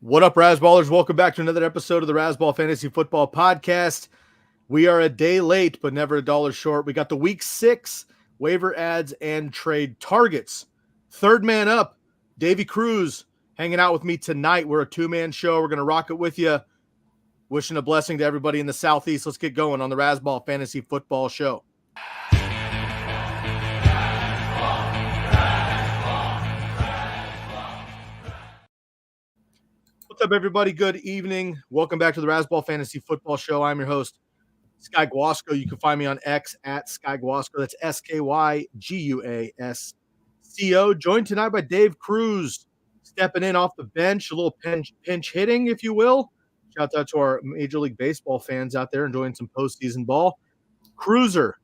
What up, Razzballers? Welcome back to another episode of the Razzball Fantasy Football Podcast. We are a day late, but never a dollar short. We got the Week 6 waiver ads and trade targets. Third man up, Davey Cruz, hanging out with me tonight. We're a two-man show. We're going to rock it with you. Wishing a blessing to everybody in the Southeast. Let's get going on the Razzball Fantasy Football Show. What's up, everybody? Good evening. Welcome back to the Razzball Fantasy Football Show. I'm your host, Sky Guasco. You can find me on X at Sky Guasco. That's SkyGuasco. Joined tonight by Dave Cruz, stepping in off the bench, a little pinch hitting, if you will. Shout out to our Major League Baseball fans out there enjoying some postseason ball. Cruiser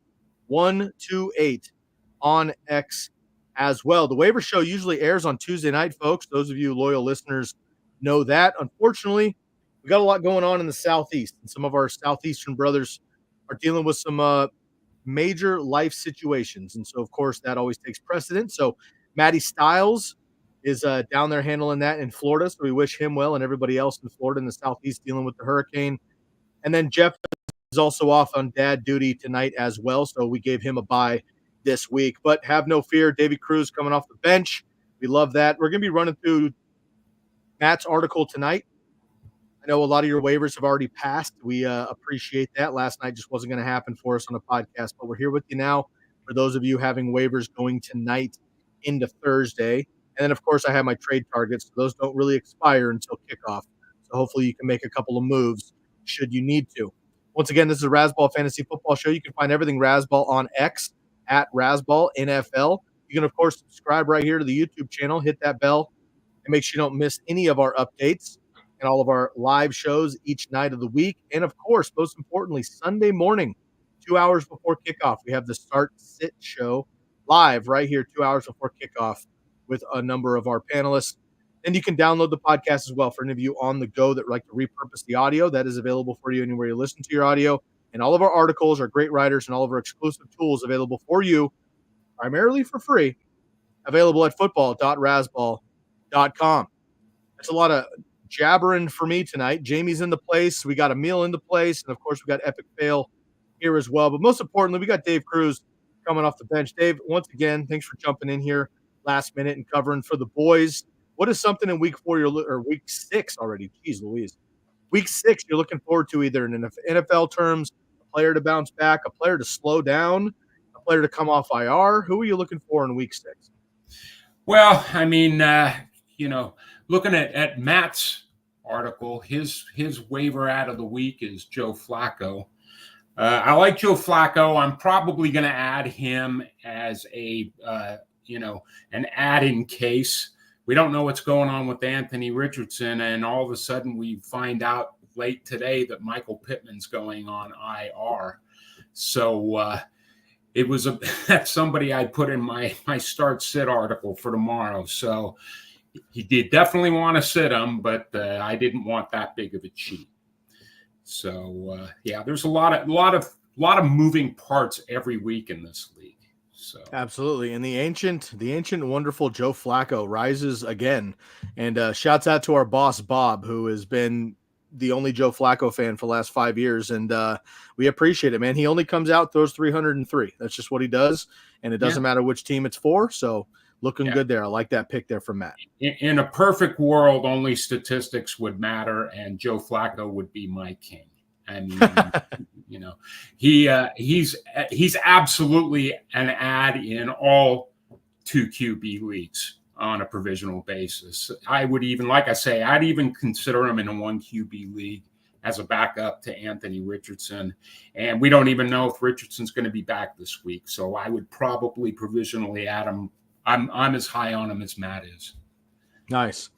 128 on X as well. The waiver show usually airs on Tuesday night, folks. Those of you loyal listeners know that. Unfortunately, we got a lot going on in the Southeast, and some of our Southeastern brothers are dealing with some major life situations. And so, of course, that always takes precedence. So Matty Styles is down there handling that in Florida. So we wish him well and everybody else in Florida in the Southeast dealing with the hurricane. And then Jeff is also off on dad duty tonight as well. So we gave him a bye this week. But have no fear, Davey Cruz coming off the bench. We love that. We're going to be running through Matt's article tonight. I know a lot of your waivers have already passed. We appreciate that. Last night just wasn't going to happen for us on a podcast, but we're here with you now for those of you having waivers going tonight into Thursday. And then, of course, I have my trade targets. So those don't really expire until kickoff. So hopefully you can make a couple of moves should you need to. Once again, this is a Razzball Fantasy Football Show. You can find everything Razzball on X at Razzball NFL. You can, of course, subscribe right here to the YouTube channel. Hit that bell and make sure you don't miss any of our updates and all of our live shows each night of the week. And, of course, most importantly, Sunday morning, 2 hours before kickoff, we have the Start Sit show live right here 2 hours before kickoff with a number of our panelists. And you can download the podcast as well for any of you on the go that like to repurpose the audio. That is available for you anywhere you listen to your audio. And all of our articles, our great writers, and all of our exclusive tools available for you, primarily for free, available at football.razzball.com. That's a lot of jabbering for me tonight. Jamie's in the place. We got Emil in the place. And, of course, we got Epic Fail here as well. But most importantly, we got Dave Cruz coming off the bench. Dave, once again, thanks for jumping in here last minute and covering for the boys. What is something in week 4 or week 6 already? Jeez Louise. Week 6 you're looking forward to either in NFL terms, a player to bounce back, a player to slow down, a player to come off IR. Who are you looking for in week 6? Well, I mean, looking at Matt's article, his waiver ad of the week is Joe Flacco. I like Joe Flacco. I'm probably going to add him as an add in case. We don't know what's going on with Anthony Richardson, and all of a sudden we find out late today that Michael Pittman's going on IR. So it was that's somebody I put in my start sit article for tomorrow. So he did definitely want to sit him, but I didn't want that big of a cheat. So there's a lot of moving parts every week in this league. So Absolutely. And the ancient wonderful Joe Flacco rises again. And shouts out to our boss, Bob, who has been the only Joe Flacco fan for the last 5 years. And we appreciate it, man. He only comes out, throws 303. That's just what he does. And it doesn't matter which team it's for. So looking good there. I like that pick there from Matt. In a perfect world, only statistics would matter, and Joe Flacco would be my king. I mean, he's absolutely an add in all 2 QB leagues on a provisional basis. I would even, like I say, I'd even consider him in a 1 QB league as a backup to Anthony Richardson. And we don't even know if Richardson's going to be back this week. So I would probably provisionally add him. I'm as high on him as Matt is. Nice.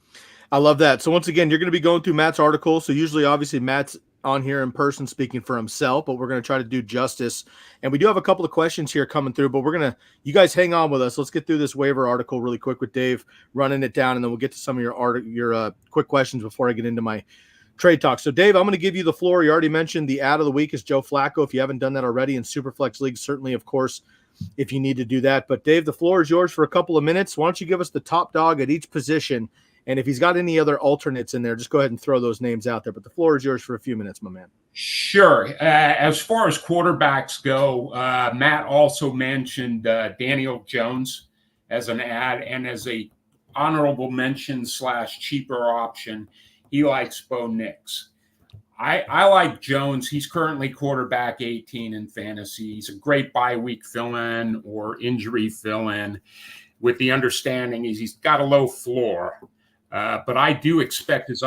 I love that. So once again, you're going to be going through Matt's article. So usually, obviously, Matt's on here in person speaking for himself, but we're going to try to do justice. And we do have a couple of questions here coming through, but you guys hang on with us. Let's get through this waiver article really quick with Dave running it down, and then we'll get to some of your quick questions before I get into my trade talk. So Dave, I'm going to give you the floor. You already mentioned the ad of the week is Joe Flacco. If you haven't done that already in Superflex League, certainly, of course, if you need to do that. But Dave, the floor is yours for a couple of minutes. Why don't you give us the top dog at each position And if he's got any other alternates in there, just go ahead and throw those names out there. But the floor is yours for a few minutes, my man. Sure. As far as quarterbacks go, Matt also mentioned Daniel Jones as an ad, and as a honorable mention / cheaper option, he likes Bo Nix. I like Jones. He's currently quarterback 18 in fantasy. He's a great bye week fill-in or injury fill-in, with the understanding he's got a low floor. But I do expect his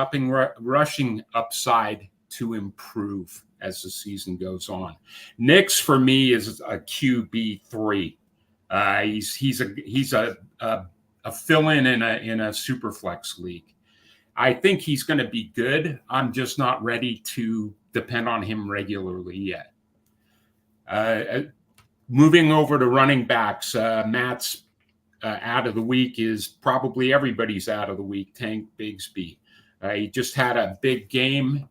rushing upside to improve as the season goes on. Nix for me is a QB3. He's a fill-in in a super flex league. I think he's going to be good. I'm just not ready to depend on him regularly yet. Moving over to running backs, Matt's out of the week is probably everybody's out of the week, Tank Bigsby. He just had a big game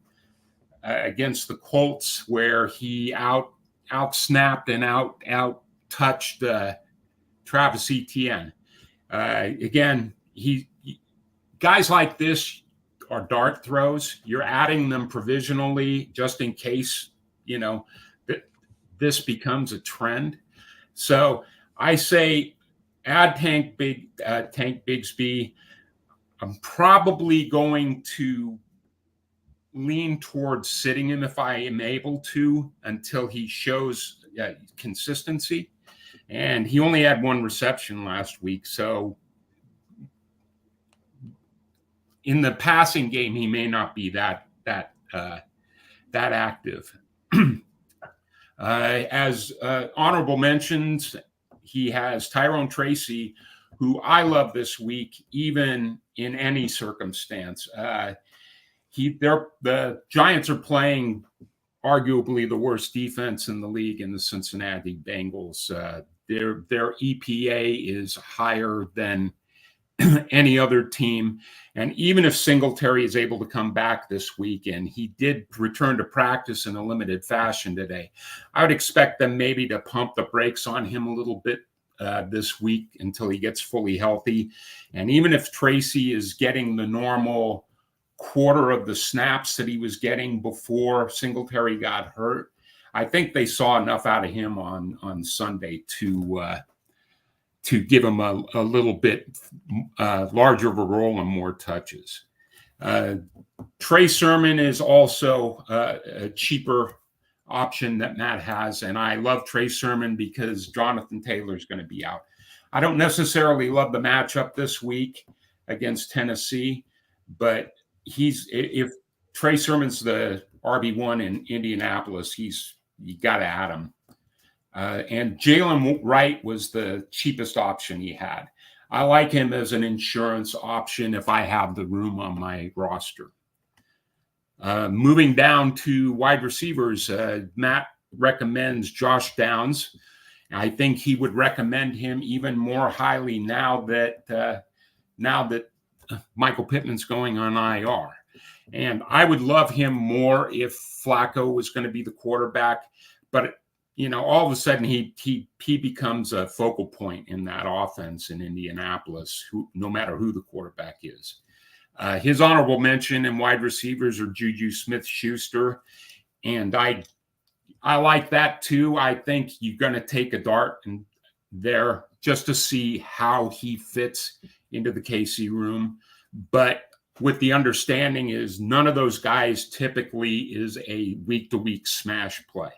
against the Colts where he out-snapped and out-touched Travis Etienne. Again, guys like this are dart throws. You're adding them provisionally just in case, that this becomes a trend. So I say add Tank Bigsby. I'm probably going to lean towards sitting him if I am able to until he shows consistency. And he only had 1 reception last week, so in the passing game, he may not be that active. As honorable mentions, he has Tyrone Tracy, who I love this week, even in any circumstance. The Giants are playing arguably the worst defense in the league in the Cincinnati Bengals. Their EPA is higher than any other team. And even if Singletary is able to come back this week, and he did return to practice in a limited fashion today, I would expect them maybe to pump the brakes on him a little bit this week until he gets fully healthy. And even if Tracy is getting the normal quarter of the snaps that he was getting before Singletary got hurt, I think they saw enough out of him on Sunday to give him a little bit larger of a role and more touches. Trey Sermon is also a cheaper option that Matt has, and I love Trey Sermon because Jonathan Taylor is going to be out. I don't necessarily love the matchup this week against Tennessee, but if Trey Sermon's the RB1 in Indianapolis, you got to add him. And Jalen Wright was the cheapest option he had. I like him as an insurance option if I have the room on my roster. Moving down to wide receivers, Matt recommends Josh Downs. I think he would recommend him even more highly now that Michael Pittman's going on IR. And I would love him more if Flacco was going to be the quarterback, but all of a sudden he becomes a focal point in that offense in Indianapolis, no matter who the quarterback is. His honorable mention in wide receivers are Juju Smith-Schuster, and I like that too. I think you're going to take a dart in there just to see how he fits into the KC room, but with the understanding is none of those guys typically is a week-to-week smash play.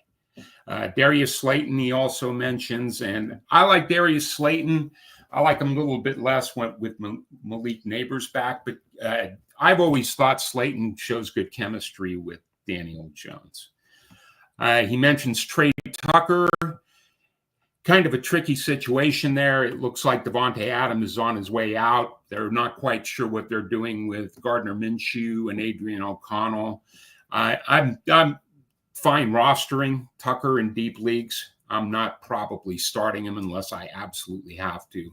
Darius Slayton, he also mentions, and I like Darius Slayton. I like him a little bit less with Malik Neighbors back, but I've always thought Slayton shows good chemistry with Daniel Jones. He mentions Trey Tucker, kind of a tricky situation there. It looks like Devontae Adams is on his way out. They're not quite sure what they're doing with Gardner Minshew and Adrian O'Connell. I'm fine rostering Tucker in deep leagues. I'm not probably starting him unless I absolutely have to.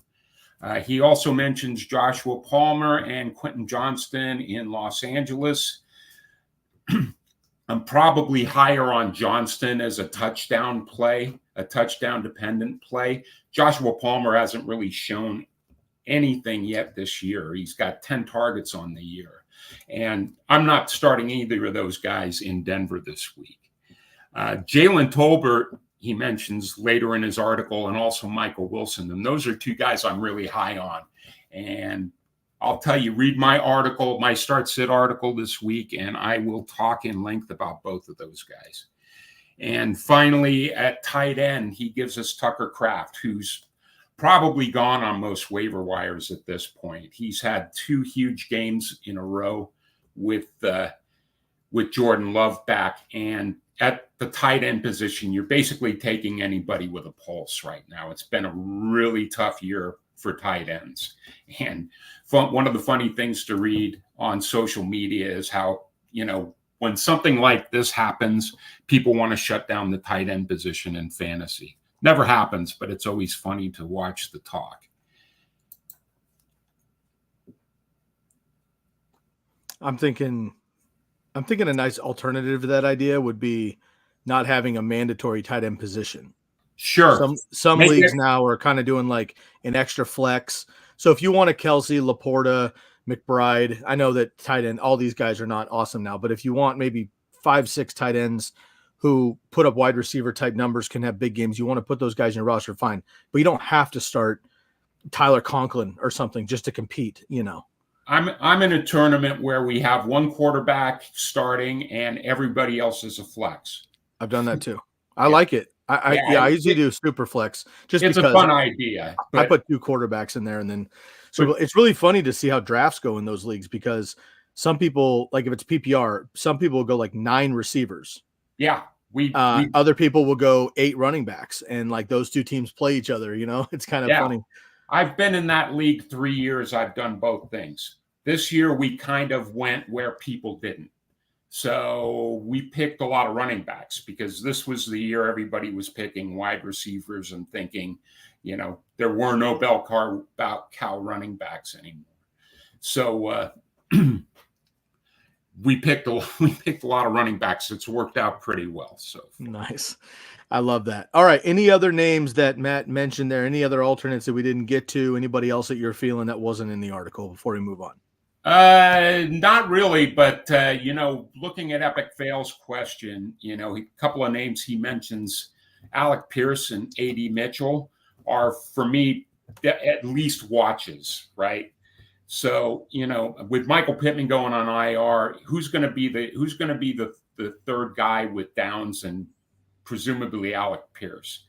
He also mentions Joshua Palmer and Quentin Johnston in Los Angeles. I'm probably higher on Johnston as a touchdown play, a touchdown-dependent play. Joshua Palmer hasn't really shown anything yet this year. He's got 10 targets on the year. And I'm not starting either of those guys in Denver this week. Jalen Tolbert, he mentions later in his article, and also Michael Wilson. And those are two guys I'm really high on. And I'll tell you, read my article, my Start Sit article this week, and I will talk in length about both of those guys. And finally, at tight end, he gives us Tucker Kraft, who's probably gone on most waiver wires at this point. He's had 2 huge games in a row with Jordan Love back. And at the tight end position, you're basically taking anybody with a pulse right now. It's been a really tough year for tight ends. And one of the funny things to read on social media is how, when something like this happens, people want to shut down the tight end position in fantasy. Never happens, but it's always funny to watch the talk. I'm thinking a nice alternative to that idea would be not having a mandatory tight end position. Sure. Some leagues now are kind of doing like an extra flex. So if you want a Kelsey, Laporta, McBride, I know that tight end, all these guys are not awesome now, but if you want maybe 5-6 tight ends who put up wide receiver type numbers, can have big games, you want to put those guys in your roster, fine. But you don't have to start Tyler Conklin or something just to compete, I'm in a tournament where we have one quarterback starting and everybody else is a flex. I've done that too. I like it. I usually do super flex just it's because a fun idea. I put 2 quarterbacks in there, and then it's really funny to see how drafts go in those leagues, because some people, like if it's PPR, some people will go like 9 receivers. Yeah. Other people will go 8 running backs, and like those 2 teams play each other, it's kind of funny. I've been in that league 3 years. I've done both things. This year, we kind of went where people didn't. So we picked a lot of running backs because this was the year everybody was picking wide receivers and thinking, there were no bell cow running backs anymore. So we picked a lot of running backs. It's worked out pretty well. So nice. I love that. All right. Any other names that Matt mentioned there? Any other alternates that we didn't get to? Anybody else that you're feeling that wasn't in the article before we move on? Not really, but looking at Epic Fail's question, a couple of names he mentions, Alec Pierce and AD Mitchell, are for me at least watches, right? So with Michael Pittman going on IR, who's going to be the third guy with Downs and presumably Alec Pierce?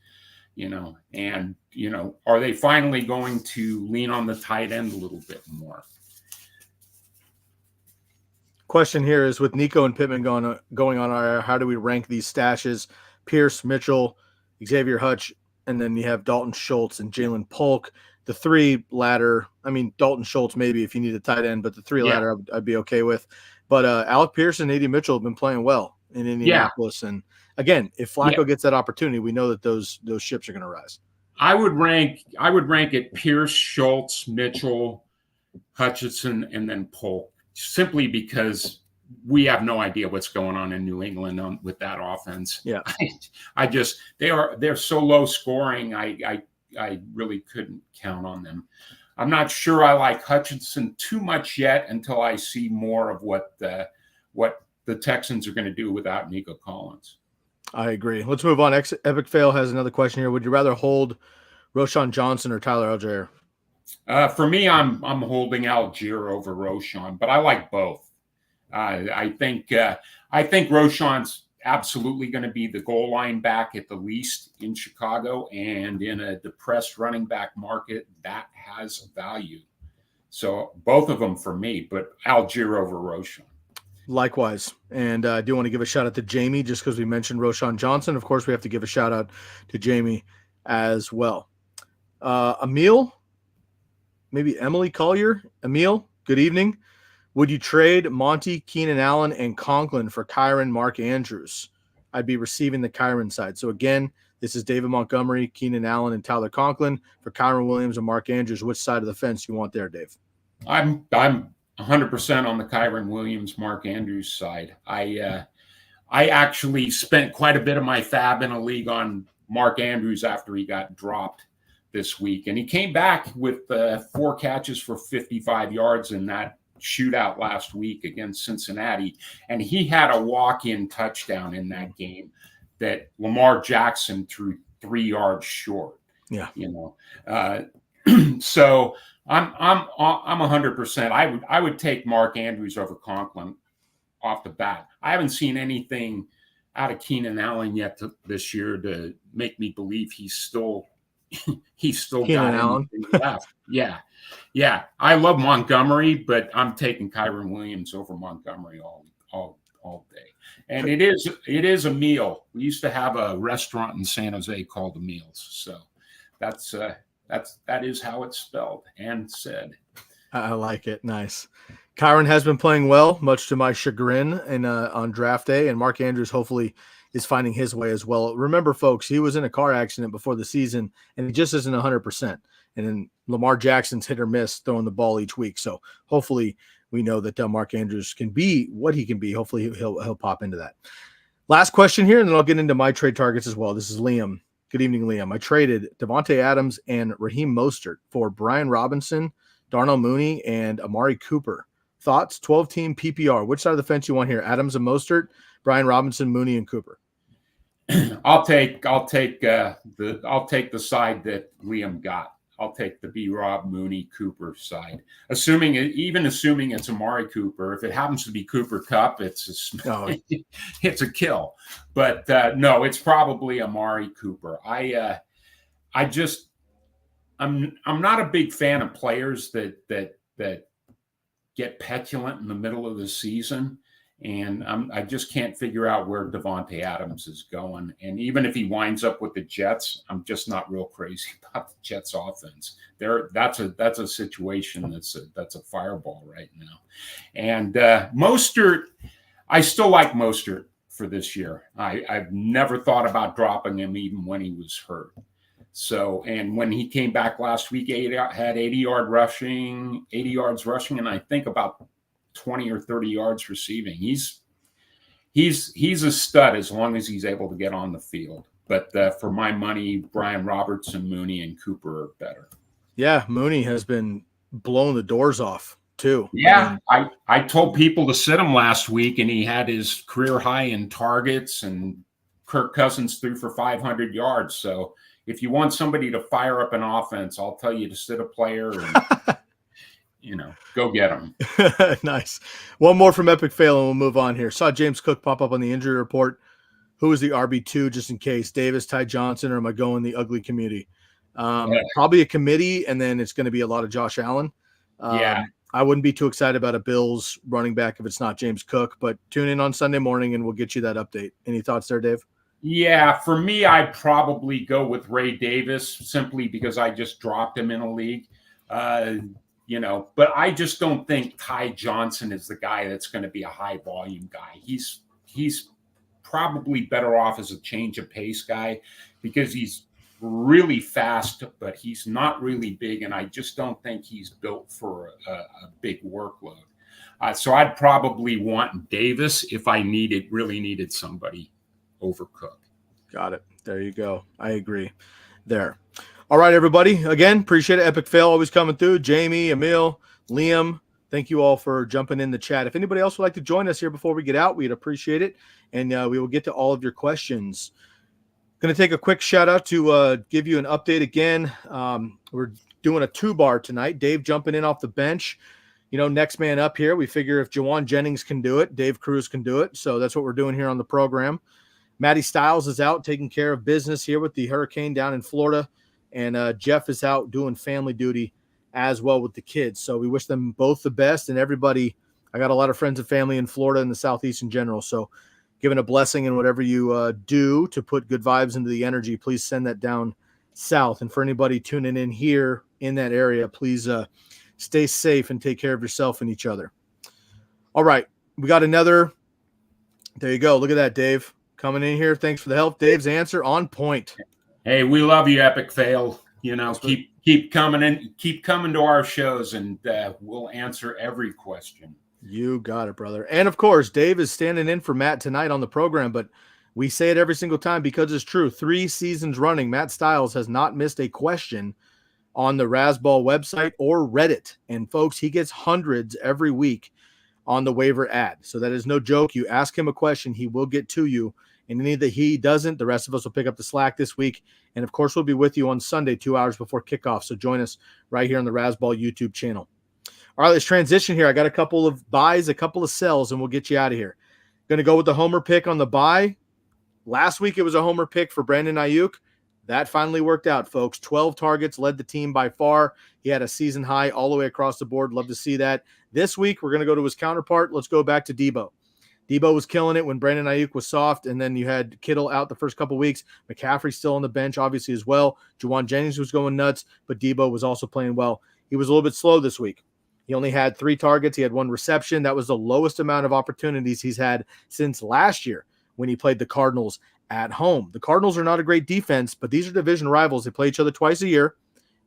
Are they finally going to lean on the tight end a little bit more? Question here is, with Nico and Pittman going on IR, how do we rank these stashes? Pierce, Mitchell, Xavier Hutch, and then you have Dalton Schultz and Jalen Polk. The 3 latter, I mean, Dalton Schultz maybe if you need a tight end, but the 3 latter I'd be okay with. But Alec Pierce and AD Mitchell have been playing well in Indianapolis. And again, if Flacco gets that opportunity, we know that those ships are going to rise. I would rank it Pierce, Schultz, Mitchell, Hutchinson, and then Polk, simply because we have no idea what's going on in New England with that offense. Yeah. They're so low scoring. I really couldn't count on them. I'm not sure I like Hutchinson too much yet until I see more of what the Texans are going to do without Nico Collins. I agree. Let's move on. Epic Fail has another question here. Would you rather hold Roschon Johnson or Tyler Algier? For me, I'm holding Algier over Roschon, but I like both. I think Roschon's absolutely going to be the goal line back at the least in Chicago, and in a depressed running back market, that has value. So both of them for me, but Algier over Roschon. Likewise. And I do want to give a shout out to Jamie, just because we mentioned Roschon Johnson. Of course, we have to give a shout out to Jamie as well. Emil, maybe Emily Collier. Emil, good evening. Would you trade Monty, Keenan Allen, and Conklin for Kyron, Mark Andrews? I'd be receiving the Kyron side. So again, this is David Montgomery, Keenan Allen, and Tyler Conklin for Kyron Williams and Mark Andrews. Which side of the fence you want there, Dave? I'm 100% on the Kyron Williams, Mark Andrews side. I actually spent quite a bit of my fab in a league on Mark Andrews after he got dropped this week, and he came back with 4 catches for 55 yards in that shootout last week against Cincinnati, and he had a walk-in touchdown in that game that Lamar Jackson threw 3 yards short. Yeah, so I'm 100%. I would take Mark Andrews over Conklin off the bat. I haven't seen anything out of Keenan Allen yet this year to make me believe he's still Keenan got anything left. Yeah. I love Montgomery, but I'm taking Kyron Williams over Montgomery all day. And it is a meal. We used to have a restaurant in San Jose called The Meals, so that is how it's spelled and said. I like it. Nice. Kyron has been playing well, much to my chagrin, and on draft day, and Mark Andrews hopefully is finding his way as well. Remember, folks, he was in a car accident before the season, and he just isn't 100%. And then Lamar Jackson's hit or miss throwing the ball each week. So hopefully we know that Mark Andrews can be what he can be. Hopefully he'll pop into that. Last question here, and then I'll get into my trade targets as well. This is Liam. Good evening, Liam. I traded Devontae Adams and Raheem Mostert for Brian Robinson, Darnell Mooney, and Amari Cooper. Thoughts? 12-team PPR. Which side of the fence you want here? Adams and Mostert, Brian Robinson, Mooney, and Cooper. I'll take the side that Liam got. I'll take the B-Rob, Mooney, Cooper side. Assuming it's Amari Cooper. If it happens to be Cooper Kupp, it's a kill. But no, it's probably Amari Cooper. I'm not a big fan of players that get petulant in the middle of the season. And I just can't figure out where Devontae Adams is going. And even if he winds up with the Jets, I'm just not real crazy about the Jets offense. That's a situation that's a fireball right now. And Mostert, I still like Mostert for this year. I've never thought about dropping him even when he was hurt. So, and when he came back last week, had 80 yards rushing, and I think about 20 or 30 yards receiving. He's a stud as long as he's able to get on the field. But for my money, Brian Robertson, Mooney, and Cooper are better. Yeah, Mooney has been blowing the doors off too. Yeah, I told people to sit him last week, and he had his career high in targets, and Kirk Cousins threw for 500 yards. So if you want somebody to fire up an offense, I'll tell you to sit a player and go get him. Nice. One more from Epic Fail, and we'll move on here. Saw James Cook pop up on the injury report. Who is the RB2 just in case? Davis, Ty Johnson, or am I going the ugly committee? Probably a committee, and then it's going to be a lot of Josh Allen. I wouldn't be too excited about a Bills running back if it's not James Cook, but tune in on Sunday morning and we'll get you that update. Any thoughts there, Dave? Yeah, for me, I'd probably go with Ray Davis simply because I just dropped him in a league. But I just don't think Ty Johnson is the guy that's going to be a high volume guy. He's probably better off as a change of pace guy because he's really fast, but he's not really big. And I just don't think he's built for a big workload. So I'd probably want Davis if I really needed somebody over Cook. Got it. There you go. I agree there. All right, everybody. Again, appreciate it. Epic Fail always coming through. Jamie, Emil, Liam, thank you all for jumping in the chat. If anybody else would like to join us here before we get out, we'd appreciate it. And we will get to all of your questions. Going to take a quick shout out to give you an update again. We're doing a 2-bar tonight. Dave jumping in off the bench. Next man up here. We figure if Jawan Jennings can do it, Dave Cruz can do it. So that's what we're doing here on the program. Matty Stiles is out taking care of business here with the hurricane down in Florida. And Jeff is out doing family duty as well with the kids. So we wish them both the best. And everybody, I got a lot of friends and family in Florida and the Southeast in general. So giving a blessing in whatever you do to put good vibes into the energy, please send that down south. And for anybody tuning in here in that area, please stay safe and take care of yourself and each other. All right. We got another. There you go. Look at that, Dave. Coming in here. Thanks for the help. Dave's answer on point. Hey, we love you, Epic Fail. Keep coming in, keep coming to our shows, and we'll answer every question. You got it, brother. And of course, Dave is standing in for Matt tonight on the program, but we say it every single time because it's true. 3 seasons running, Matt Stiles has not missed a question on the Razzball website or Reddit. And folks, he gets hundreds every week on the waiver ad. So that is no joke. You ask him a question, he will get to you. And any that he doesn't, the rest of us will pick up the slack this week. And of course, we'll be with you on Sunday, 2 hours before kickoff. So join us right here on the Razzball YouTube channel. All right, let's transition here. I got a couple of buys, a couple of sells, and we'll get you out of here. Going to go with the homer pick on the buy. Last week, it was a homer pick for Brandon Ayuk. That finally worked out, folks. 12 targets, led the team by far. He had a season high all the way across the board. Love to see that. This week, we're going to go to his counterpart. Let's go back to Debo. Debo was killing it when Brandon Ayuk was soft, and then you had Kittle out the first couple weeks. McCaffrey still on the bench, obviously, as well. Juwan Jennings was going nuts, but Debo was also playing well. He was a little bit slow this week. He only had 3 targets. He had 1 reception. That was the lowest amount of opportunities he's had since last year when he played the Cardinals at home. The Cardinals are not a great defense, but these are division rivals. They play each other twice a year.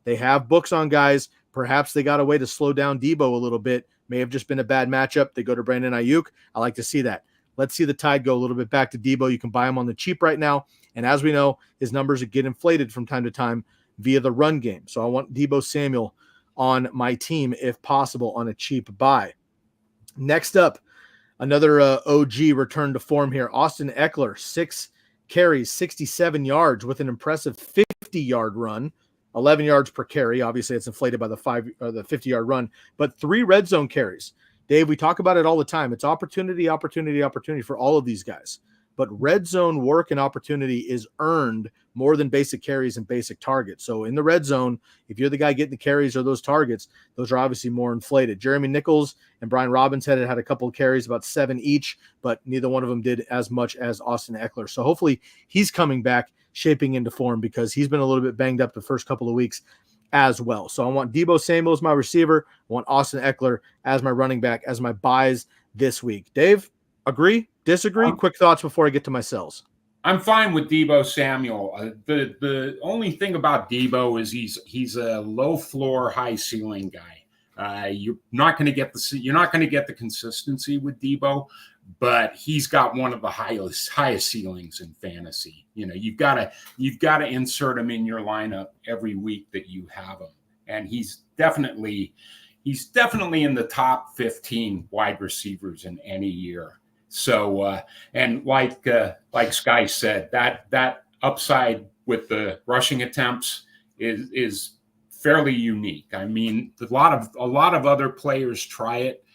They have books on guys. Perhaps they got a way to slow down Debo a little bit. May have just been a bad matchup. They go to Brandon Ayuk. I like to see that. Let's see the tide go a little bit back to Debo. You can buy him on the cheap right now. And as we know, his numbers get inflated from time to time via the run game. So I want Debo Samuel on my team, if possible, on a cheap buy. Next up, another OG return to form here. Austin Eckler, 6 carries, 67 yards with an impressive 50-yard run, 11 yards per carry. Obviously, it's inflated by the 50-yard run, but 3 red zone carries. Dave, we talk about it all the time. It's opportunity, opportunity, opportunity for all of these guys. But red zone work and opportunity is earned more than basic carries and basic targets. So in the red zone, if you're the guy getting the carries or those targets, those are obviously more inflated. Jeremy Nichols and Brian Robbins had a couple of carries, about 7 each, but neither one of them did as much as Austin Eckler. So hopefully he's coming back, shaping into form, because he's been a little bit banged up the first couple of weeks as well. So I want Debo Samuel as my receiver. I want Austin Eckler as my running back, as my buys this week. Dave, agree? Disagree? Quick thoughts before I get to my sells. I'm fine with Debo Samuel. The only thing about Debo is he's a low floor, high ceiling guy. You're not going to get the consistency with Debo, but he's got one of the highest ceilings in fantasy. You know, you've got to insert him in your lineup every week that you have him, and he's definitely in the top 15 wide receivers in any year. So, and like Sky said, that upside with the rushing attempts is fairly unique. I mean, a lot of other players try it.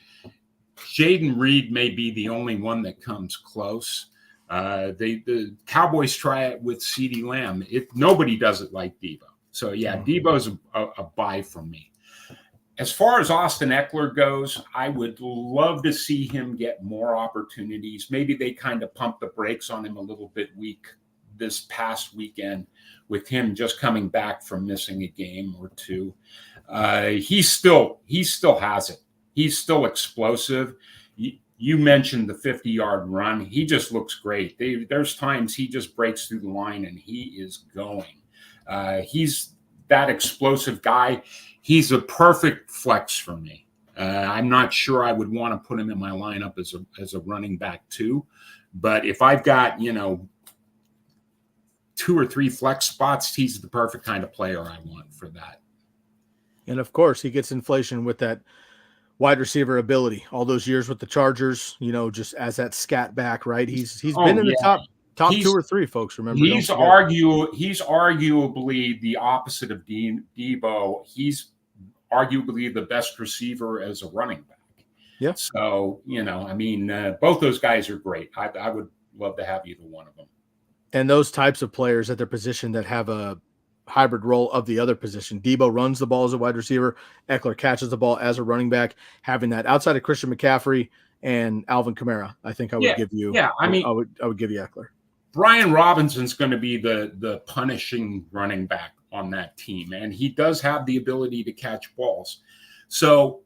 Jaden Reed may be the only one that comes close. The Cowboys try it with CeeDee Lamb. Nobody does it like Debo. So yeah, Debo's a buy from me. As far as Austin Eckler goes, I would love to see him get more opportunities. Maybe they kind of pumped the brakes on him a little bit weak this past weekend with him just coming back from missing a game or two. He still has it. He's still explosive. You mentioned the 50-yard run. He just looks great. There's times he just breaks through the line and he is going. He's that explosive guy. He's a perfect flex for me. I'm not sure I would want to put him in my lineup as a running back too, but if I've got 2 or 3 flex spots, he's the perfect kind of player I want for that. And of course, he gets inflation with that wide receiver ability. All those years with the Chargers, just as that scat back, right? He's been in the top 2 or 3, folks. Remember, he's arguably the opposite of Debo. He's arguably the best receiver as a running back. Yeah. So, both those guys are great. I would love to have either one of them. And those types of players at their position that have a hybrid role of the other position. Debo runs the ball as a wide receiver. Eckler catches the ball as a running back. Having that outside of Christian McCaffrey and Alvin Kamara, I think I would give you. Yeah, I would give you Eckler. Brian Robinson's going to be the punishing running back on that team, and he does have the ability to catch balls. So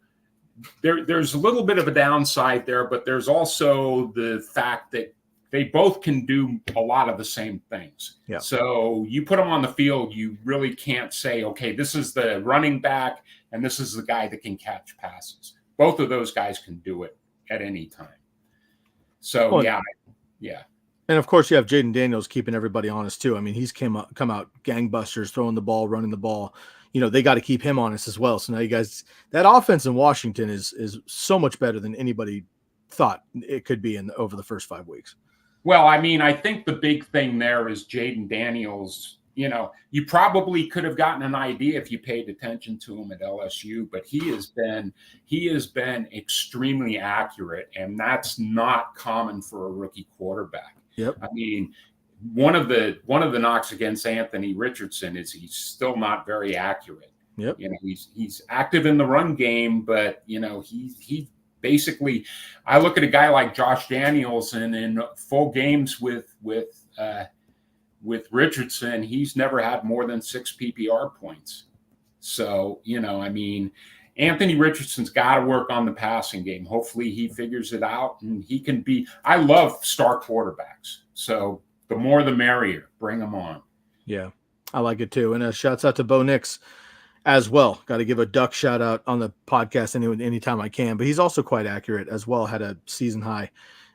there's a little bit of a downside there, but there's also the fact that they both can do a lot of the same things. Yeah. So you put them on the field, you really can't say, okay, this is the running back and this is the guy that can catch passes. Both of those guys can do it at any time. So, yeah. And, of course, you have Jaden Daniels keeping everybody honest, too. I mean, he's come out gangbusters, throwing the ball, running the ball. they got to keep him honest as well. So now you guys, that offense in Washington is so much better than anybody thought it could be over the first 5 weeks. Well, I mean, I think the big thing there is Jaden Daniels. You probably could have gotten an idea if you paid attention to him at LSU, but he has been extremely accurate, and that's not common for a rookie quarterback. Yep. I mean, one of the knocks against Anthony Richardson is he's still not very accurate. Yep. He's active in the run game, but he basically, I look at a guy like Josh Daniels, and in full games with Richardson, he's never had more than 6 PPR points. So, I mean, Anthony Richardson's got to work on the passing game. Hopefully he figures it out, and he can be – I love star quarterbacks. So the more the merrier. Bring them on. Yeah, I like it too. And shouts out to Bo Nix as well. Got to give a Duck shout out on the podcast anytime I can. But he's also quite accurate as well. Had a season high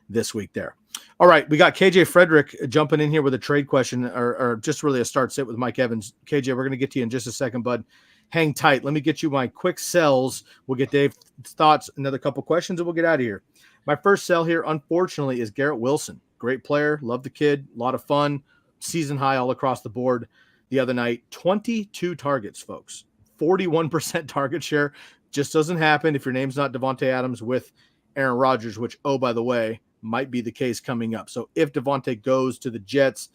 this week there. All right, we got KJ Frederick jumping in here with a trade question, or just really a start sit with Mike Evans. KJ, we're going to get to you in just a second, bud. Hang tight. Let me get you my quick sells. We'll get Dave's thoughts, another couple questions, and we'll get out of here. My first sell here, unfortunately, is Garrett Wilson. Great player. Love the kid. A lot of fun. Season high all across the board the other night. 22 targets, folks. 41% target share. Just doesn't happen if your name's not Devontae Adams with Aaron Rodgers, which, oh, by the way, might be the case coming up. So if Devontae goes to the Jets,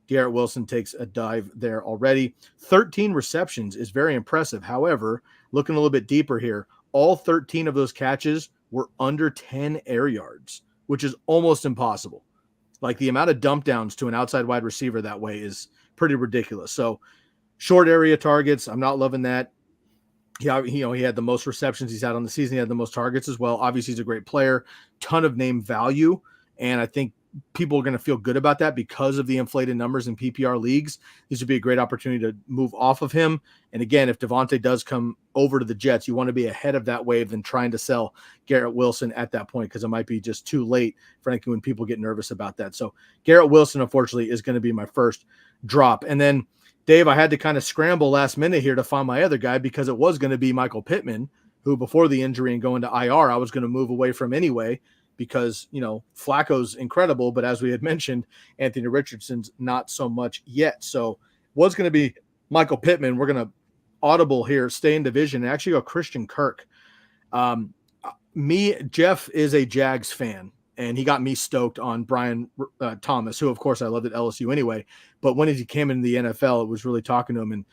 Garrett Wilson takes a dive there already. 13 receptions is very impressive. However, looking a little bit deeper here, all 13 of those catches were under 10 air yards, which is almost impossible. Like the amount of dump downs to an outside wide receiver that way is pretty ridiculous. So short area targets, I'm not loving that. He had the most receptions he's had on the season. He had the most targets as well. Obviously, he's a great player, ton of name value. And I think people are going to feel good about that because of the inflated numbers in PPR leagues. This would be a great opportunity to move off of him. And again, if Devontae does come over to the Jets, you want to be ahead of that wave than trying to sell Garrett Wilson at that point, because it might be just too late, frankly, when people get nervous about that. So Garrett Wilson, unfortunately, is going to be my first drop. And then Dave, I had to kind of scramble last minute here to find my other guy, because it was going to be Michael Pittman, who before the injury and going to IR, I was going to move away from anyway, because, Flacco's incredible, but as we had mentioned, Anthony Richardson's not so much yet. So was going to be Michael Pittman. We're going to audible here, stay in division, and actually go Christian Kirk. Jeff is a Jags fan, and he got me stoked on Brian Thomas, who, of course, I loved at LSU anyway. But when he came into the NFL, it was really talking to him. And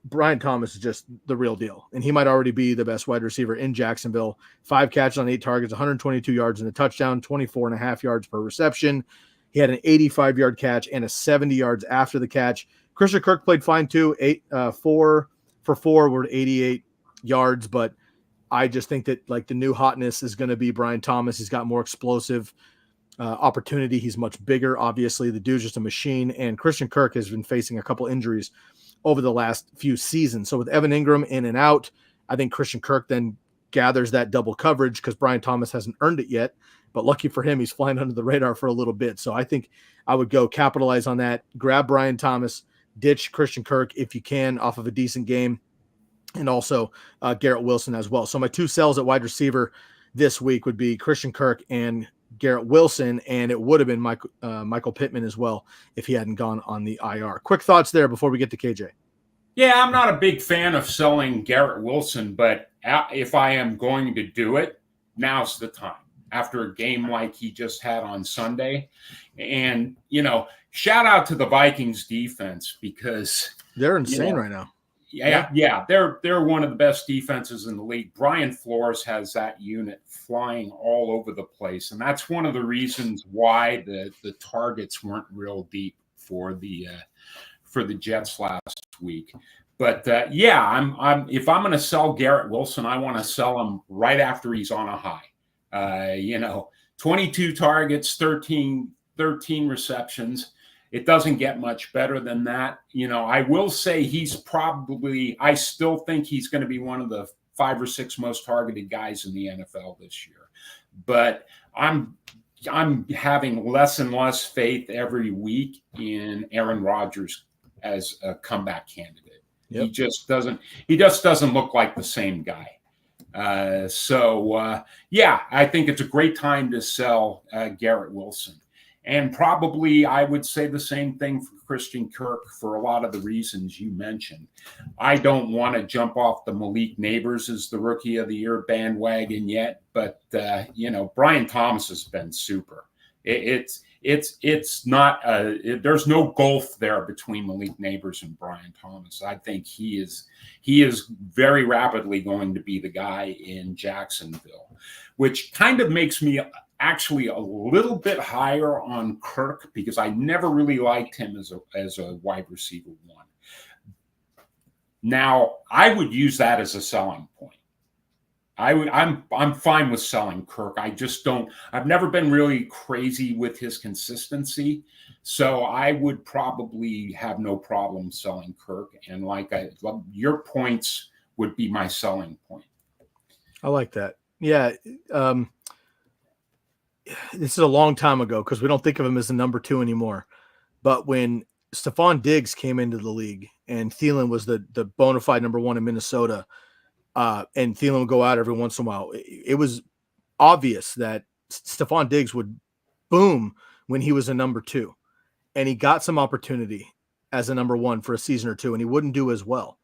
Brian Thomas is just the real deal. And he might already be the best wide receiver in Jacksonville. 5 catches on 8 targets, 122 yards and a touchdown, 24.5 yards per reception. He had an 85-yard catch and a 70 yards after the catch. Christian Kirk played fine too. 4 for 4 were 88 yards. But I just think that the new hotness is going to be Brian Thomas. He's got more explosive opportunity. He's much bigger. Obviously, the dude's just a machine. And Christian Kirk has been facing a couple injuries over the last few seasons. So with Evan Ingram in and out, I think Christian Kirk then gathers that double coverage because Brian Thomas hasn't earned it yet. But lucky for him, he's flying under the radar for a little bit. So I think I would go capitalize on that, grab Brian Thomas, ditch Christian Kirk if you can off of a decent game, and also Garrett Wilson as well. So my 2 sells at wide receiver this week would be Christian Kirk and Garrett Wilson, and it would have been Michael Pittman as well if he hadn't gone on the IR. Quick thoughts there before we get to KJ. Yeah, I'm not a big fan of selling Garrett Wilson, but if I am going to do it, now's the time. After a game like he just had on Sunday. And, shout out to the Vikings defense, because they're insane right now. Yeah, they're one of the best defenses in the league. Brian Flores has that unit flying all over the place, and that's one of the reasons why the targets weren't real deep for the Jets last week. But I'm if I'm going to sell Garrett Wilson, I want to sell him right after he's on a high. 22 targets, 13 receptions. It doesn't get much better than that. I will say I still think he's going to be one of the 5 or 6 most targeted guys in the NFL this year. But I'm having less and less faith every week in Aaron Rodgers as a comeback candidate. Yep. He just doesn't look like the same guy. Yeah, I think it's a great time to sell Garrett Wilson. And probably I would say the same thing for Christian Kirk for a lot of the reasons you mentioned. I don't want to jump off the Malik Neighbors as the Rookie of the Year bandwagon yet, but Brian Thomas has been super. It's not there's no gulf there between Malik Neighbors and Brian Thomas. I think he is very rapidly going to be the guy in Jacksonville, which kind of makes me actually a little bit higher on Kirk because I never really liked him as a wide receiver one. Now, I would use that as a selling point. I'm fine with selling Kirk. I've never been really crazy with his consistency. So I would probably have no problem selling Kirk. And your points would be my selling point. I like that. Yeah. This is a long time ago because we don't think of him as the number 2 anymore. But when Stephon Diggs came into the league and Thielen was the bona fide number 1 in Minnesota, and Thielen would go out every once in a while, it was obvious that Stephon Diggs would boom when he was a number 2. And he got some opportunity as a number 1 for a season or two, and he wouldn't do as well.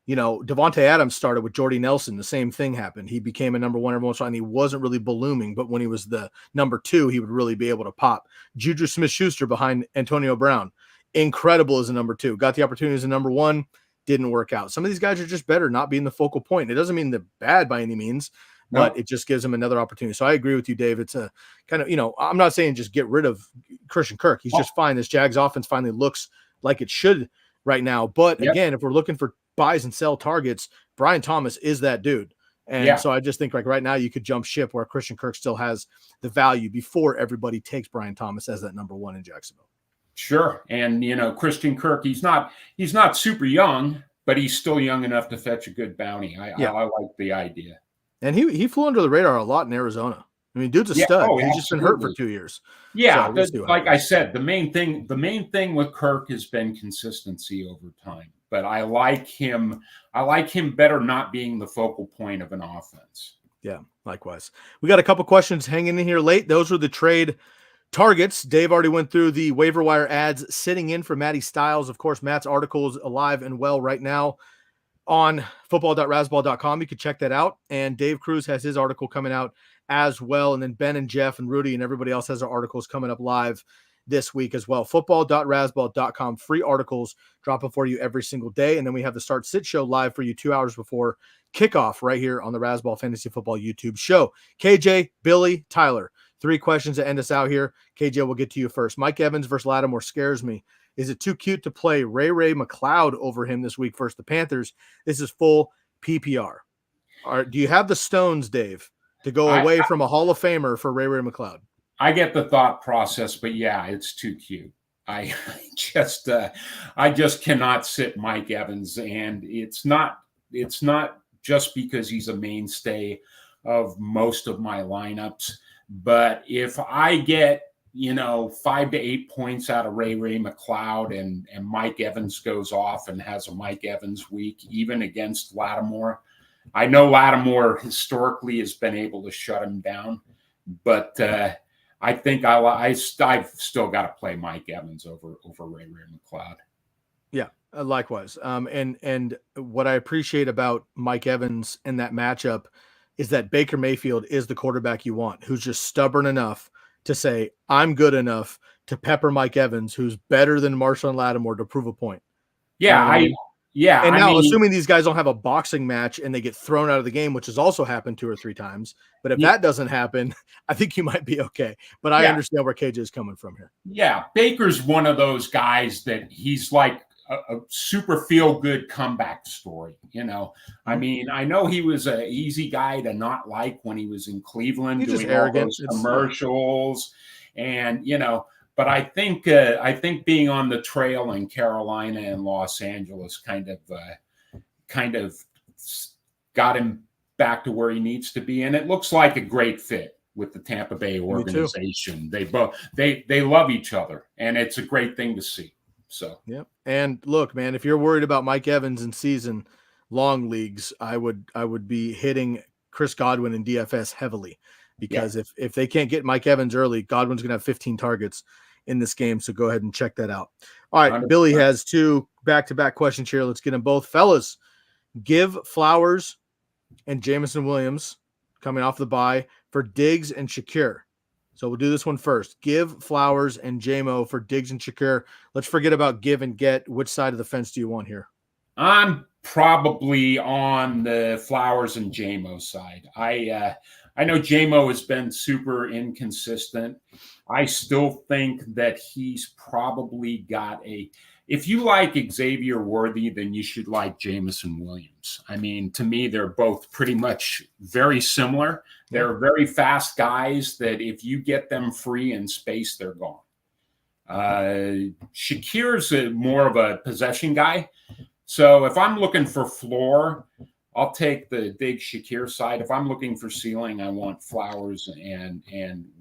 Devontae Adams started with Jordy Nelson. The same thing happened. He became a number 1 every once in a while, and he wasn't really ballooning, but when he was the number 2, he would really be able to pop. Juju Smith-Schuster behind Antonio Brown, incredible as a number 2. Got the opportunity as a number 1, didn't work out. Some of these guys are just better not being the focal point. It doesn't mean they're bad by any means, but it just gives them another opportunity. So I agree with you, Dave. It's a kind of, I'm not saying just get rid of Christian Kirk. He's just fine. This Jags offense finally looks like it should right now. But again, if we're looking for buys and sell targets, Brian Thomas is that dude. And so I just think right now you could jump ship where Christian Kirk still has the value before everybody takes Brian Thomas as that number 1 in Jacksonville. Sure. And, Christian Kirk, he's not super young, but he's still young enough to fetch a good bounty. I like the idea. And he flew under the radar a lot in Arizona. I mean, dude's a stud. He's just been hurt for 2 years. Yeah. So like I said, the main thing with Kirk has been consistency over time. But I like him better not being the focal point of an offense. Yeah, likewise. We got a couple questions hanging in here late. Those were the trade targets. Dave already went through the waiver wire ads sitting in for Matty Styles. Of course, Matt's article is alive and well right now on football.rasball.com. You can check that out. And Dave Cruz has his article coming out as well. And then Ben and Jeff and Rudy and everybody else has their articles coming up live this week as well. Football.rasball.com. Free articles dropping for you every single day. And then we have the Start Sit Show live for you 2 hours before kickoff right here on the Rasball Fantasy Football YouTube show. KJ, Billy, Tyler, 3 questions to end us out here. KJ, we'll get to you first. Mike Evans versus Lattimore scares me. Is it too cute to play Ray McLeod over him this week versus the Panthers? This is full PPR. Do you have the stones, Dave, to go away from a Hall of Famer for Ray McLeod? I get the thought process, but yeah, it's too cute. I just cannot sit Mike Evans, and it's not just because he's a mainstay of most of my lineups, but if I get 5 to 8 points out of Ray McLeod and Mike Evans goes off and has a Mike Evans week, even against Lattimore. I know Lattimore historically has been able to shut him down, but I think I've still got to play Mike Evans over Ray McLeod. Yeah, likewise. And what I appreciate about Mike Evans in that matchup is that Baker Mayfield is the quarterback you want, who's just stubborn enough to say, I'm good enough to pepper Mike Evans, who's better than Marshawn Lattimore, to prove a point. Yeah, And now, assuming these guys don't have a boxing match and they get thrown out of the game, which has also happened 2 or 3 times. But if that doesn't happen, I think you might be okay. But I understand where KJ is coming from here. Yeah, Baker's one of those guys that he's like a super feel-good comeback story. I mean, I know he was an easy guy to not like when he was in Cleveland, He's doing just arrogant. all those commercials, and But I think being on the trail in Carolina and Los Angeles kind of got him back to where he needs to be, and it looks like a great fit with the Tampa Bay organization. They love each other, and it's a great thing to see. So, Yep. And look, man, if you're worried about Mike Evans in season long leagues, I would be hitting Chris Godwin in DFS heavily, yeah. because if they can't get Mike Evans early, Godwin's going to have 15 targets in this game. So go ahead and check that out. All right. 100%. Billy has 2 back-to-back questions here. Let's get them both. Fellas, give Flowers and Jameson Williams coming off the bye for Diggs and Shakir. So we'll do this one first. Give Flowers and JMO for Diggs and Shakir. Let's forget about give and get. Which side of the fence do you want here? I'm probably on the Flowers and JMO side. I know JMO has been super inconsistent. I still think that he's probably got if you like Xavier Worthy, then you should like Jameson Williams. I mean, to me, they're both pretty much very similar. They're very fast guys that if you get them free in space, they're gone. Shakir's more of a possession guy. So if I'm looking for floor, I'll take the Diggs Shakir side. If I'm looking for ceiling, I want Flowers and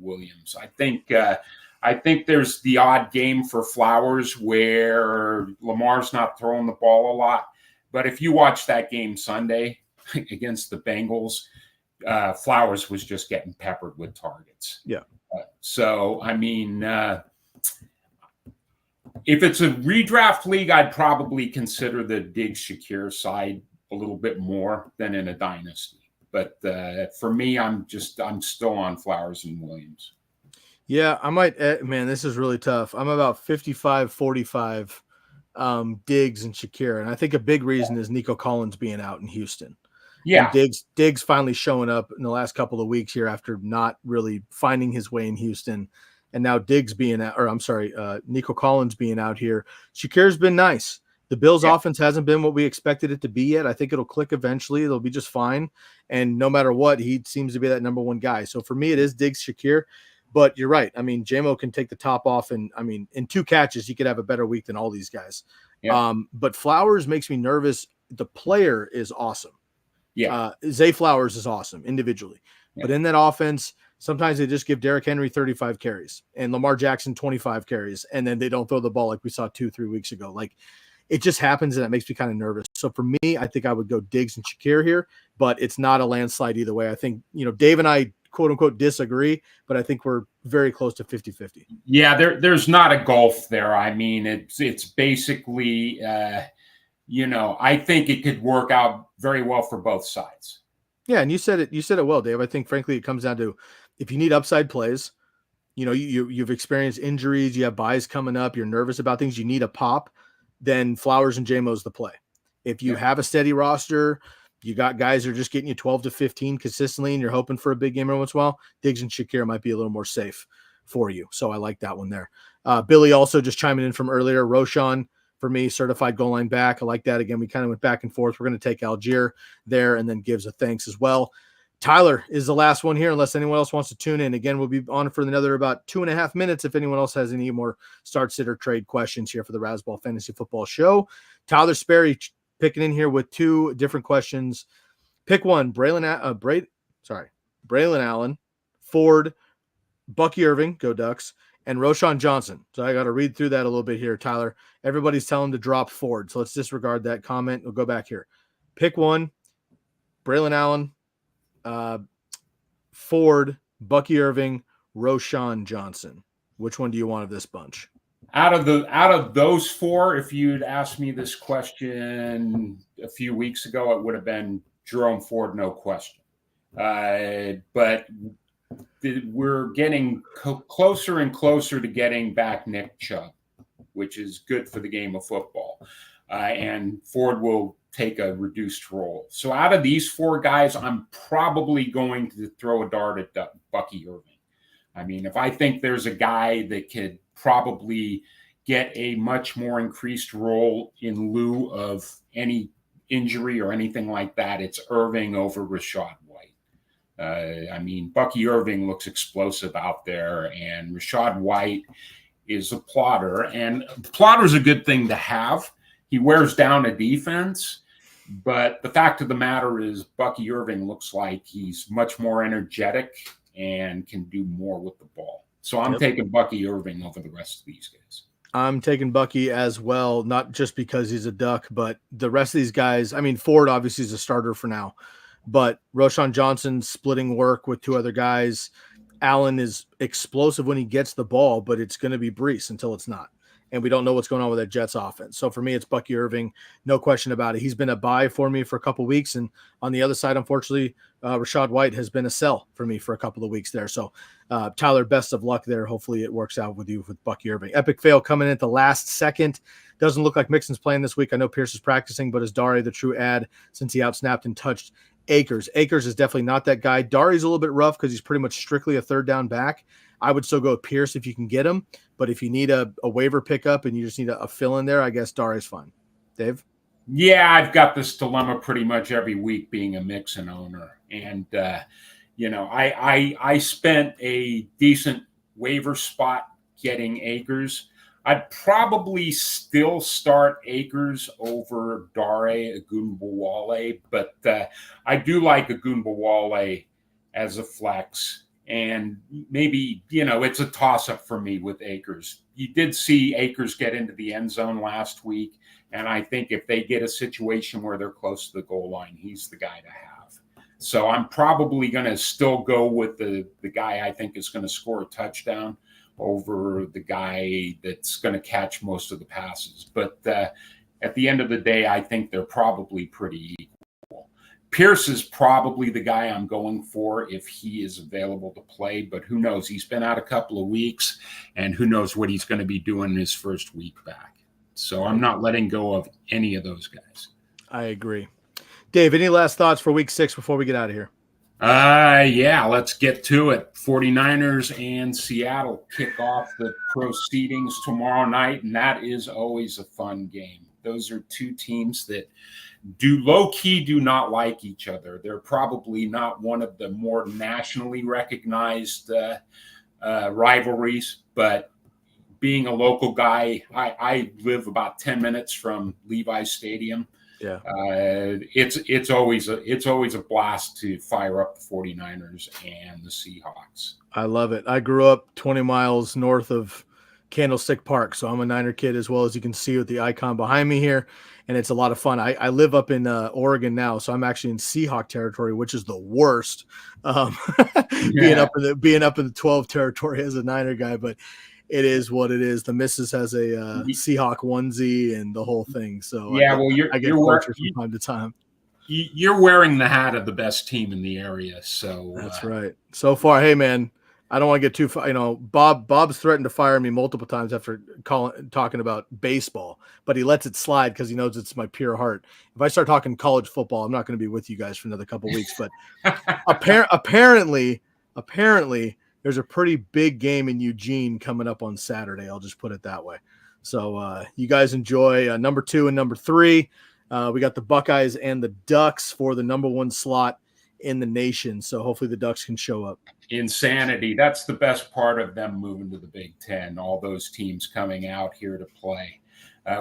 Williams. I think there's the odd game for Flowers where Lamar's not throwing the ball a lot. But if you watch that game Sunday against the Bengals, Flowers was just getting peppered with targets. Yeah. So, I mean, if it's a redraft league, I'd probably consider the Diggs Shakir side a little bit more than in a dynasty. But for me, I'm still on Flowers and Williams. Yeah, I might, man, this is really tough. I'm about 55-45 Diggs and Shakir. And I think a big reason is Nico Collins being out in Houston. Yeah. And Diggs finally showing up in the last couple of weeks here after not really finding his way in Houston. And now Diggs being out, or I'm sorry, Nico Collins being out here. Shakir's been nice. The Bills' offense hasn't been what we expected it to be yet. I think it'll click eventually. It'll be just fine. And no matter what, he seems to be that number one guy. So for me, it is Diggs Shakir. But you're right. I mean, JMO can take the top off. And I mean, in 2 catches, he could have a better week than all these guys. Yeah. But Flowers makes me nervous. The player is awesome. Yeah. Zay Flowers is awesome individually. Yeah. But in that offense, sometimes they just give Derrick Henry 35 carries and Lamar Jackson 25 carries, and then they don't throw the ball like we saw 2-3 weeks ago. Like, it just happens, and that makes me kind of nervous. So for me, I think I would go Diggs and Shakir here, but it's not a landslide either way. I think, Dave and I, quote unquote, disagree, but I think we're very close to 50-50. Yeah, there's not a gulf there. I mean, it's basically, I think it could work out very well for both sides. Yeah, and you said it well, Dave. I think, frankly, it comes down to if you need upside plays, you've experienced injuries, you have buys coming up, you're nervous about things, you need a pop, then Flowers and JMO's the play. If you have a steady roster, you got guys who are just getting you 12 to 15 consistently, and you're hoping for a big game every once in a while, Diggs and Shakir might be a little more safe for you. So I like that one there. Billy also just chiming in from earlier. Roshan, for me, certified goal line back. I like that. Again, we kind of went back and forth. We're going to take Algier there and then gives a thanks as well. Tyler is the last one here, unless anyone else wants to tune in. Again, we'll be on for another about 2.5 minutes if anyone else has any more start, sit, or trade questions here for the Razzball Fantasy Football Show. Tyler Sperry picking in here with 2 different questions. Pick one: Braylon Allen, Ford, Bucky Irving, go Ducks, and Roshan Johnson. So I got to read through that a little bit here, Tyler. Everybody's telling him to drop Ford, so let's disregard that comment. We'll go back here. Pick one: Braylon Allen, Ford, Bucky Irving, Roshan Johnson. Which one do you want of this bunch? Out of those 4, if you'd asked me this question a few weeks ago, it would have been Jerome Ford, no question. But we're getting closer and closer to getting back Nick Chubb, which is good for the game of football. And Ford will take a reduced role. So out of these 4 guys, I'm probably going to throw a dart at Bucky Irving. I mean, if I think there's a guy that could probably get a much more increased role in lieu of any injury or anything like that, it's Irving over Rashad White. I mean, Bucky Irving looks explosive out there, and Rashad White is a plotter. And plotter's a good thing to have. He wears down a defense. But the fact of the matter is Bucky Irving looks like he's much more energetic and can do more with the ball. So I'm taking Bucky Irving over the rest of these guys. I'm taking Bucky as well, not just because he's a Duck, but the rest of these guys. I mean, Ford obviously is a starter for now, but Roshan Johnson splitting work with two other guys. Allen is explosive when he gets the ball, but it's going to be Brees until it's not. And we don't know what's going on with that Jets offense. So for me, it's Bucky Irving. No question about it. He's been a buy for me for a couple of weeks. And on the other side, unfortunately, Rashad White has been a sell for me for a couple of weeks there. So Tyler, best of luck there. Hopefully it works out with you with Bucky Irving. Epic fail coming in at the last second. Doesn't look like Mixon's playing this week. I know Pierce is practicing, but is Dare the true ad since he outsnapped and touched Akers? Akers is definitely not that guy. Dare's a little bit rough because he's pretty much strictly a third down back. I would still go with Pierce if you can get him. But if you need a waiver pickup and you just need a fill in there, I guess Dare's fine. Dave? Yeah, I've got this dilemma pretty much every week being a Mixon owner. And, I spent a decent waiver spot getting Akers. I'd probably still start Akers over Dare Ogunbowale, but I do like Ogunbowale as a flex. And maybe, it's a toss-up for me with Akers. You did see Akers get into the end zone last week, and I think if they get a situation where they're close to the goal line, he's the guy to have. So I'm probably going to still go with the guy I think is going to score a touchdown over the guy that's going to catch most of the passes. But at the end of the day, I think they're probably pretty equal. Pierce is probably the guy I'm going for if he is available to play, but who knows? He's been out a couple of weeks, and who knows what he's going to be doing in his first week back. So I'm not letting go of any of those guys. I agree. Dave, any last thoughts for week 6 before we get out of here? Yeah, let's get to it. 49ers and Seattle kick off the proceedings tomorrow night, and that is always a fun game. Those are two teams that low-key do not like each other. They're probably not one of the more nationally recognized rivalries, but being a local guy, I live about 10 minutes from Levi's Stadium. Yeah, it's always a blast to fire up the 49ers and the Seahawks. I love it. I grew up 20 miles north of Candlestick Park, so I'm a Niner kid as well, as you can see with the icon behind me here, and it's a lot of fun. I live up in Oregon now, so I'm actually in Seahawk territory, which is the worst. Being up in the 12 territory as a Niner guy, but it is what it is. The missus has a Seahawk onesie and the whole thing. So yeah, I get tortured from time to time. You're wearing the hat of the best team in the area, so that's right. So far, hey man, I don't want to get too far. Bob's threatened to fire me multiple times after talking about baseball, but he lets it slide because he knows it's my pure heart. If I start talking college football, I'm not going to be with you guys for another couple of weeks. But apparently, there's a pretty big game in Eugene coming up on Saturday. I'll just put it that way. So you guys enjoy number 2 and number 3. We got the Buckeyes and the Ducks for the number 1 slot in the nation. So hopefully the Ducks can show up. Insanity. That's the best part of them moving to the Big Ten. All those teams coming out here to play.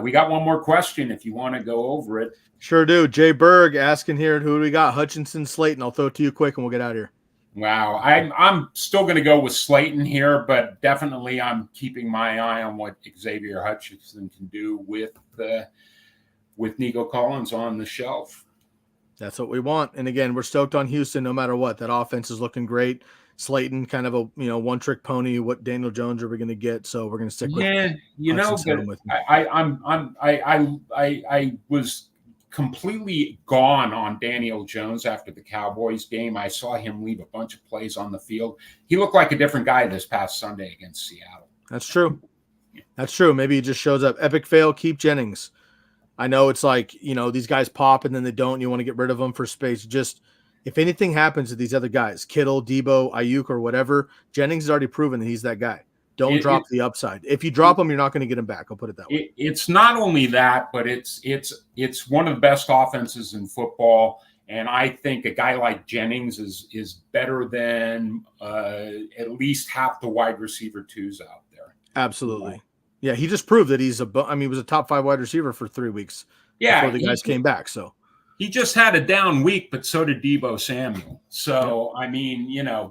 We got one more question if you want to go over it. Sure do. Jay Berg asking here, who do we got? Hutchinson, Slayton. I'll throw it to you quick and we'll get out of here. Wow. I'm still going to go with Slayton here, but definitely I'm keeping my eye on what Xavier Hutchinson can do with Nico Collins on the shelf. That's what we want. And again, we're stoked on Houston no matter what. That offense is looking great. Slayton, kind of a one-trick pony. What Daniel Jones are we going to get? So we're going to stick with. I was completely gone on Daniel Jones after the Cowboys game. I saw him leave a bunch of plays on the field. He looked like a different guy this past Sunday against Seattle. That's true. Maybe he just shows up. Epic fail. Keep Jennings. I know it's like, these guys pop and then they don't. And you want to get rid of them for space. Just if anything happens to these other guys, Kittle, Debo, Ayuk, or whatever, Jennings has already proven that he's that guy. Don't drop the upside. If you drop him, you're not going to get him back. I'll put it that way. It's not only that, but it's one of the best offenses in football. And I think a guy like Jennings is better than at least half the wide receiver twos out there. Absolutely. Yeah, he just proved that he was a top 5 wide receiver for 3 weeks before the guys came back. So he just had a down week, but so did Deebo Samuel. So,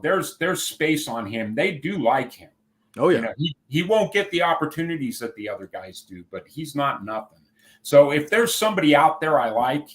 there's space on him. They do like him. Oh, yeah. You know, he won't get the opportunities that the other guys do, but he's not nothing. So if there's somebody out there I like,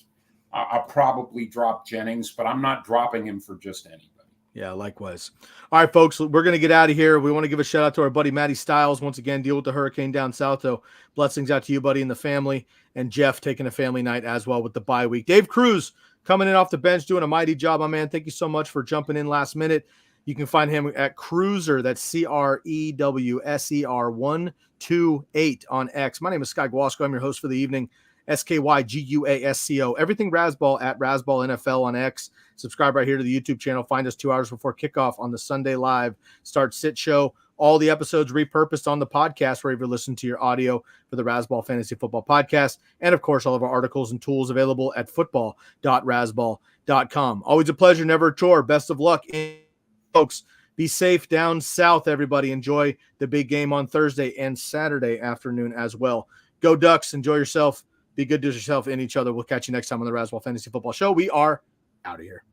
I'll probably drop Jennings, but I'm not dropping him for just anybody. Yeah, likewise. All right, folks, we're going to get out of here. We want to give a shout out to our buddy Matty Styles. Once again, deal with the hurricane down south. So blessings out to you, buddy, and the family. And Jeff taking a family night as well with the bye week. Dave Cruz coming in off the bench, doing a mighty job, my man. Thank you so much for jumping in last minute. You can find him at Cruiser. That's CREWSER128 on X. My name is Sky Guasco. I'm your host for the evening. SKYGUASCO. Everything Rasball at Rasball NFL on X. Subscribe right here to the YouTube channel. Find us 2 hours before kickoff on the Sunday Live Start Sit Show. All the episodes repurposed on the podcast wherever you listen to your audio for the Rasball Fantasy Football Podcast. And, of course, all of our articles and tools available at football.rasball.com. Always a pleasure, never a chore. Best of luck, folks. Be safe down south, everybody. Enjoy the big game on Thursday and Saturday afternoon as well. Go Ducks. Enjoy yourself. Be good to yourself and each other. We'll catch you next time on the Rasball Fantasy Football Show. We are out of here.